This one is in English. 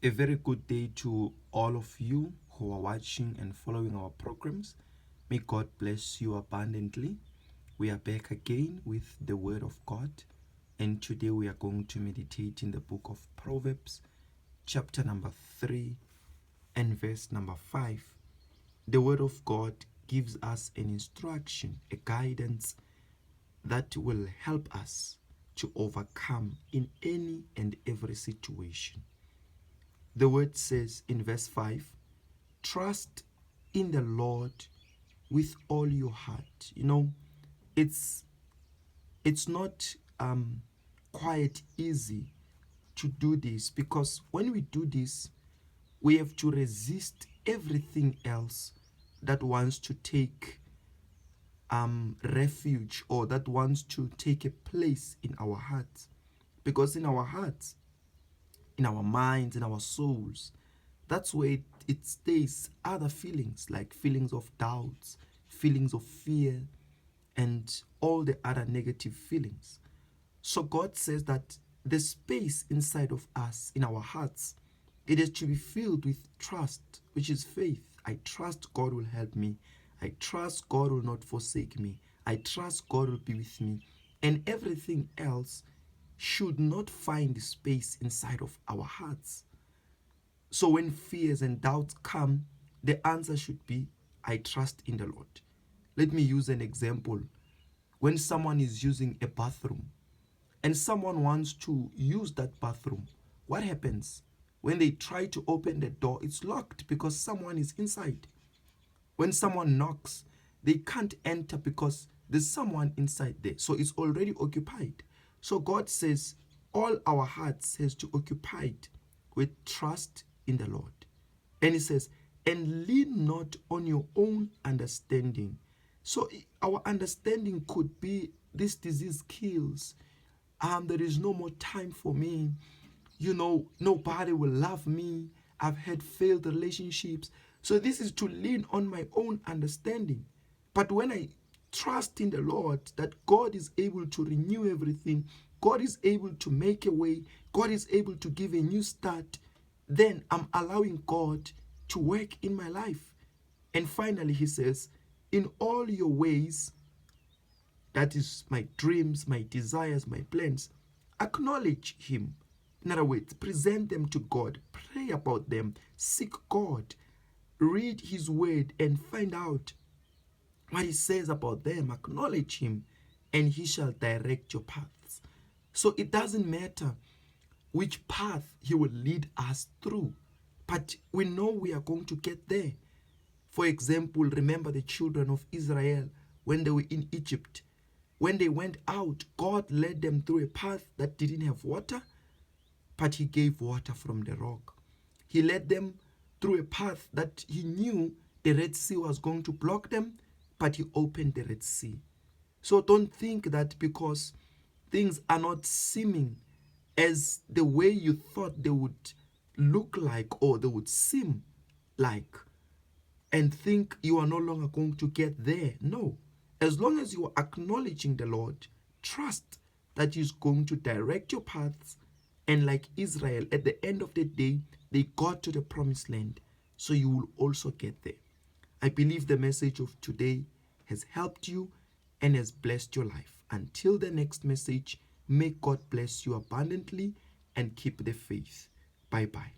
A very good day to all of you who are watching and following our programs. May God bless you abundantly. We are back again with the Word of God, and today we are going to meditate in the book of Proverbs, chapter number 3 and verse number 5. The Word of God gives us an instruction, a guidance that will help us to overcome in any and every situation. The word says in verse 5, trust in the Lord with all your heart. It's not quite easy to do this, because when we do this, we have to resist everything else that wants to take refuge, or that wants to take a place in our hearts. Because in our hearts, in our minds, in our souls, that's where it stays other feelings, like feelings of doubts, feelings of fear, and all the other negative feelings. So God says that the space inside of us, in our hearts, it is to be filled with trust, which is faith. I trust God will help me. I trust God will not forsake me. I trust God will be with me. And everything else should not find space inside of our hearts. So when fears and doubts come, the answer should be, I trust in the Lord. Let me use an example. When someone is using a bathroom and someone wants to use that bathroom, what happens? When they try to open the door, it's locked because someone is inside. When someone knocks, they can't enter because there's someone inside there. So it's already occupied. So God says all our hearts has to occupied with trust in the Lord. And he says, and lean not on your own understanding. So our understanding could be, this disease kills. There is no more time for me. Nobody will love me. I've had failed relationships. So this is to lean on my own understanding. But when I trust in the Lord, that God is able to renew everything, God is able to make a way, God is able to give a new start, then I'm allowing God to work in my life. And finally, he says, in all your ways, that is my dreams, my desires, my plans, acknowledge him. In other words, present them to God, pray about them, seek God, read his word and find out what he says about them. Acknowledge him and he shall direct your paths. So it doesn't matter which path he will lead us through, but we know we are going to get there. For example, remember the children of Israel when they were in Egypt. When they went out, God led them through a path that didn't have water, but he gave water from the rock. He led them through a path that he knew the Red Sea was going to block them, but he opened the Red Sea. So don't think that because things are not seeming as the way you thought they would look like, or they would seem like, and think you are no longer going to get there. No. As long as you are acknowledging the Lord, trust that he's going to direct your paths. And like Israel, at the end of the day, they got to the promised land. So you will also get there. I believe the message of today has helped you and has blessed your life. Until the next message, may God bless you abundantly and keep the faith. Bye-bye.